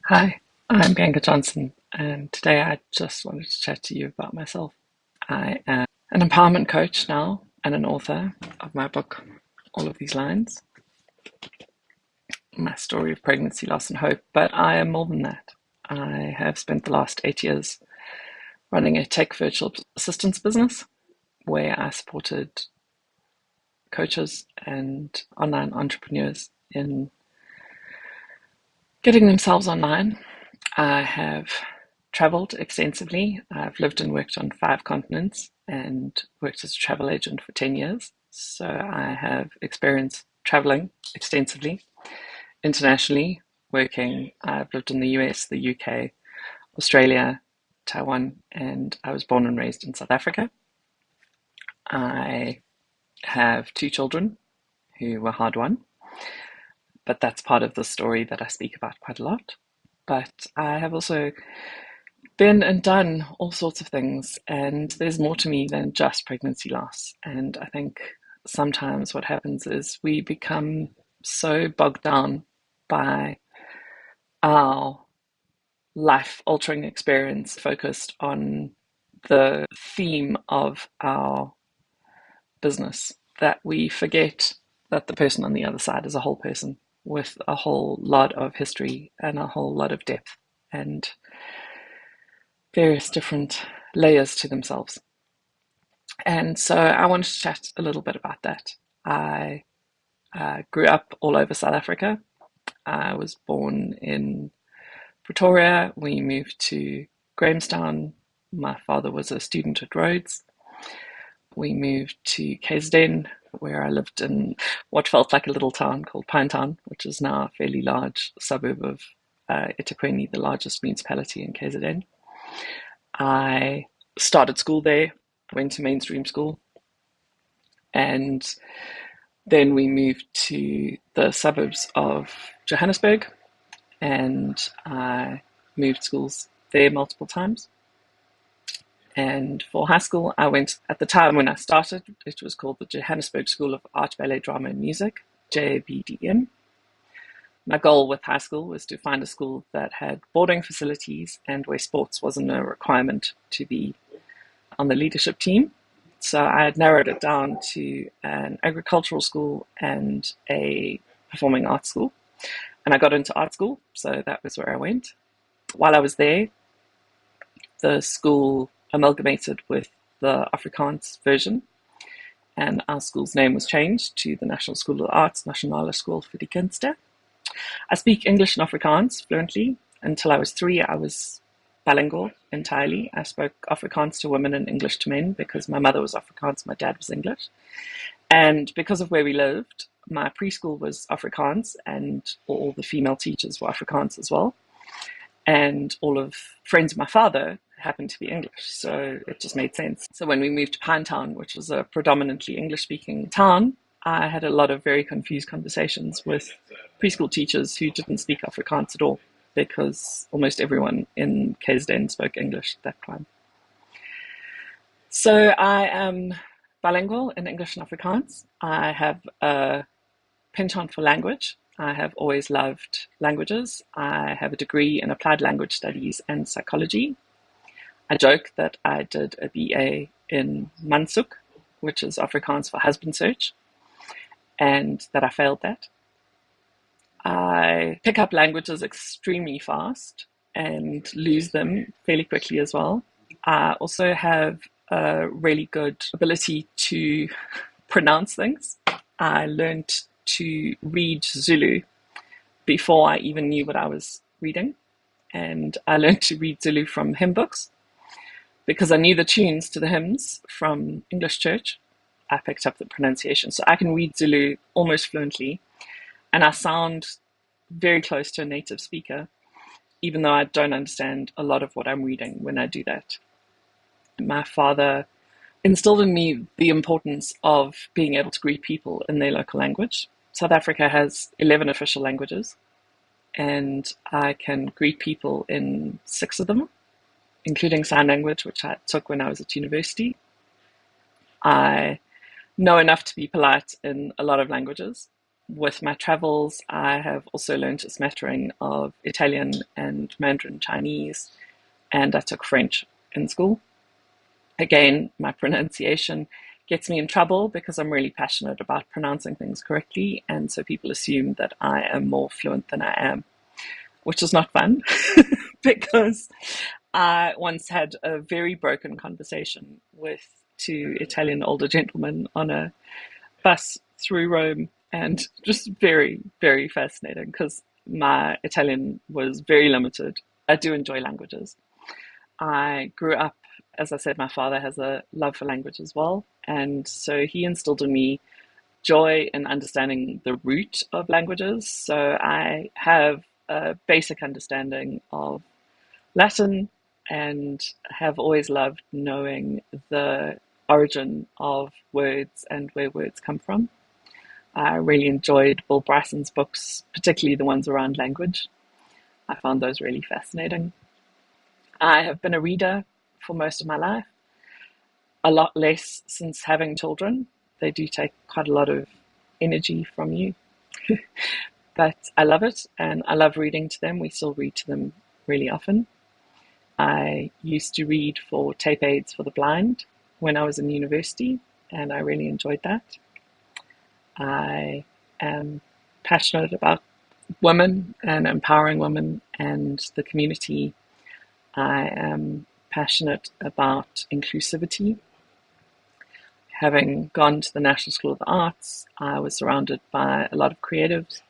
Hi, I'm Bianca Johnson, and today I just wanted to chat to you about myself. I am an empowerment coach now and an author of my book, All of These Lines, my story of pregnancy, loss, and hope. But I am more than that. I have spent the last 8 years running a tech virtual assistance business where I supported coaches and online entrepreneurs in getting themselves online. I have traveled extensively. I've lived and worked on 5 continents and worked as a travel agent for 10 years. So I have experience traveling extensively, internationally, working. I've lived in the US, the UK, Australia, Taiwan, and I was born and raised in South Africa. I have 2 children who were hard won, but that's part of the story that I speak about quite a lot. But I have also been and done all sorts of things, and there's more to me than just pregnancy loss. And I think sometimes what happens is we become so bogged down by our life altering experience, focused on the theme of our business, that we forget that the person on the other side is a whole person with a whole lot of history and a whole lot of depth and various different layers to themselves. And so I wanted to chat a little bit about that. I grew up all over South Africa. I was born in Pretoria. We moved to Grahamstown. My father was a student at Rhodes. We moved to KZN, where I lived in what felt like a little town called Pinetown, which is now a fairly large suburb of eThekwini, the largest municipality in KZN. I started school there, went to mainstream school, and then we moved to the suburbs of Johannesburg, and I moved schools there multiple times. And for high school, I went, at the time when I started, it was called the Johannesburg School of Art, Ballet, Drama and Music, JBDM. My goal with high school was to find a school that had boarding facilities and where sports wasn't a requirement to be on the leadership team. So I had narrowed it down to an agricultural school and a performing arts school. And I got into art school, so that was where I went. While I was there, the school amalgamated with the Afrikaans version, and our school's name was changed to the National School of Arts, Nationale School vir die Kunste. I speak English and Afrikaans fluently. Until I was 3, I was bilingual entirely. I spoke Afrikaans to women and English to men because my mother was Afrikaans, my dad was English. And because of where we lived, my preschool was Afrikaans and all the female teachers were Afrikaans as well. And all of friends of my father happened to be English, so it just made sense. So when we moved to Pinetown, which was a predominantly English-speaking town, I had a lot of very confused conversations with preschool teachers who didn't speak Afrikaans at all, because almost everyone in KZN spoke English at that time. So I am bilingual in English and Afrikaans. I have a penchant for language. I have always loved languages. I have a degree in applied language studies and psychology. I joke that I did a BA in Mansuk, which is Afrikaans for husband search, and that I failed that. I pick up languages extremely fast and lose them fairly quickly as well. I also have a really good ability to pronounce things. I learned to read Zulu before I even knew what I was reading. And I learned to read Zulu from hymn books because I knew the tunes to the hymns from English church. I picked up the pronunciation. So I can read Zulu almost fluently, and I sound very close to a native speaker, even though I don't understand a lot of what I'm reading when I do that. My father instilled in me the importance of being able to greet people in their local language. South Africa has 11 official languages, and I can greet people in 6 of them, including sign language, which I took when I was at university. I know enough to be polite in a lot of languages. With my travels, I have also learned a smattering of Italian and Mandarin Chinese, and I took French in school. Again, my pronunciation gets me in trouble because I'm really passionate about pronouncing things correctly, and so people assume that I am more fluent than I am, which is not fun because I once had a very broken conversation with two Italian older gentlemen on a bus through Rome, and just very, very fascinating because my Italian was very limited. I do enjoy languages. I grew up, as I said, my father has a love for language as well. And so he instilled in me joy in understanding the root of languages. So I have a basic understanding of Latin and have always loved knowing the origin of words and where words come from. I really enjoyed Bill Bryson's books, particularly the ones around language. I found those really fascinating. I have been a reader for most of my life, a lot less since having children. They do take quite a lot of energy from you, but I love it and I love reading to them. We still read to them really often. I used to read for tape aids for the blind when I was in university, and I really enjoyed that. I am passionate about women and empowering women and the community. I am passionate about inclusivity. Having gone to the National School of the Arts, I was surrounded by a lot of creatives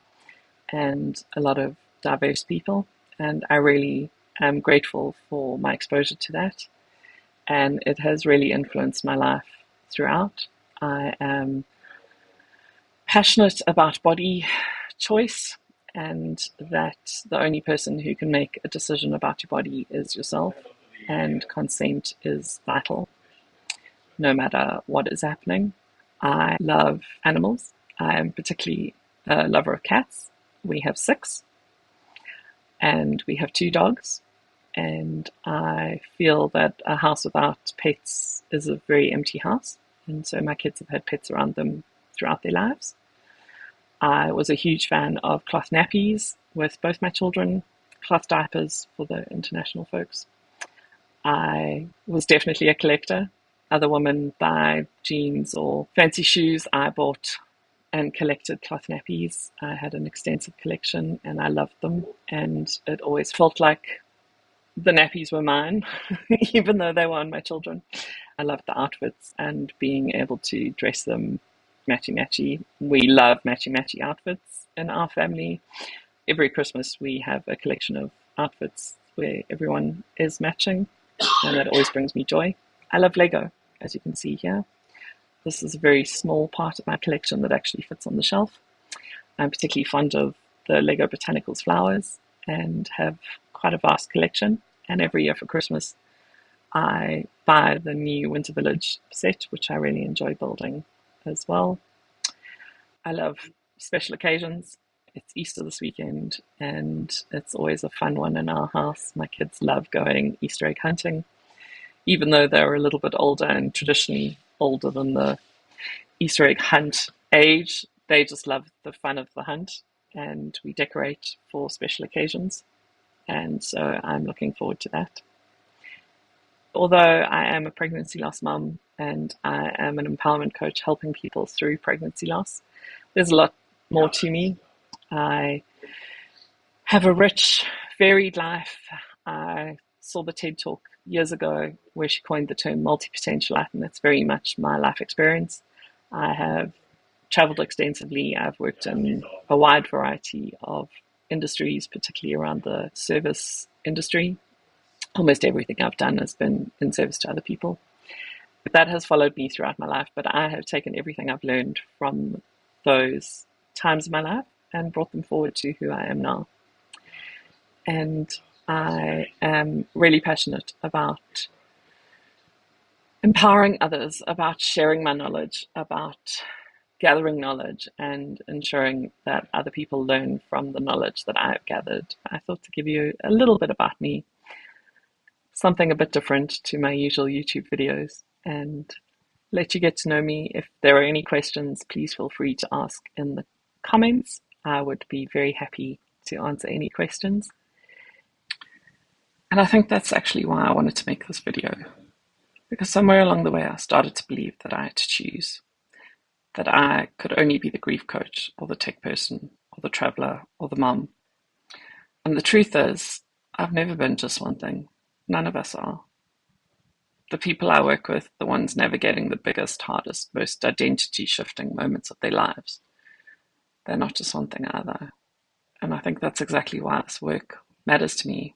and a lot of diverse people, and I really am grateful for my exposure to that, and it has really influenced my life throughout. I am passionate about body choice, and that the only person who can make a decision about your body is yourself, and consent is vital no matter what is happening. I love animals. I am particularly a lover of cats. We have 6, and we have 2 dogs, and I feel that a house without pets is a very empty house, and so my kids have had pets around them throughout their lives. I was a huge fan of cloth nappies with both my children, cloth diapers for the international folks. I was definitely a collector. Other women buy jeans or fancy shoes. I bought and collected cloth nappies. I had an extensive collection and I loved them. And it always felt like the nappies were mine, even though they were on my children. I loved the outfits and being able to dress them matchy-matchy. We love matchy-matchy outfits in our family. Every Christmas we have a collection of outfits where everyone is matching, and that always brings me joy. I love Lego, as you can see here. This is a very small part of my collection that actually fits on the shelf. I'm particularly fond of the Lego Botanicals flowers and have quite a vast collection. And every year for Christmas, I buy the new Winter Village set, which I really enjoy building as well. I love special occasions. It's Easter this weekend, and it's always a fun one in our house. My kids love going Easter egg hunting, even though they're a little bit older and traditionally older than the Easter egg hunt age. They just love the fun of the hunt, and we decorate for special occasions, and so I'm looking forward to that. Although I am a pregnancy loss mum and I am an empowerment coach helping people through pregnancy loss, there's a lot more to me. I have a rich, varied life. I saw the TED Talk years ago where she coined the term multipotentialite, and that's very much my life experience. I have traveled extensively. I've worked in a wide variety of industries, particularly around the service industry. Almost everything I've done has been in service to other people. That has followed me throughout my life, but I have taken everything I've learned from those times in my life and brought them forward to who I am now. And I am really passionate about empowering others, about sharing my knowledge, about gathering knowledge and ensuring that other people learn from the knowledge that I've gathered. I thought to give you a little bit about me, something a bit different to my usual YouTube videos, and let you get to know me. If there are any questions, please feel free to ask in the comments. I would be very happy to answer any questions. And I think that's actually why I wanted to make this video, because somewhere along the way I started to believe that I had to choose, that I could only be the grief coach or the tech person or the traveler or the mom. And the truth is, I've never been just one thing. None of us are. The people I work with, the ones navigating the biggest, hardest, most identity-shifting moments of their lives, they're not just one thing either. And I think that's exactly why this work matters to me,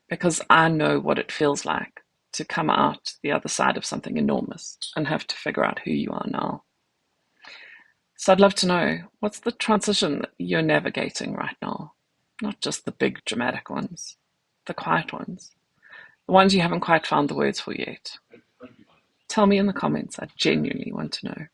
because I know what it feels like to come out the other side of something enormous and have to figure out who you are now. So I'd love to know, what's the transition that you're navigating right now? Not just the big dramatic ones, the quiet ones, the ones you haven't quite found the words for yet. Tell me in the comments. I genuinely want to know.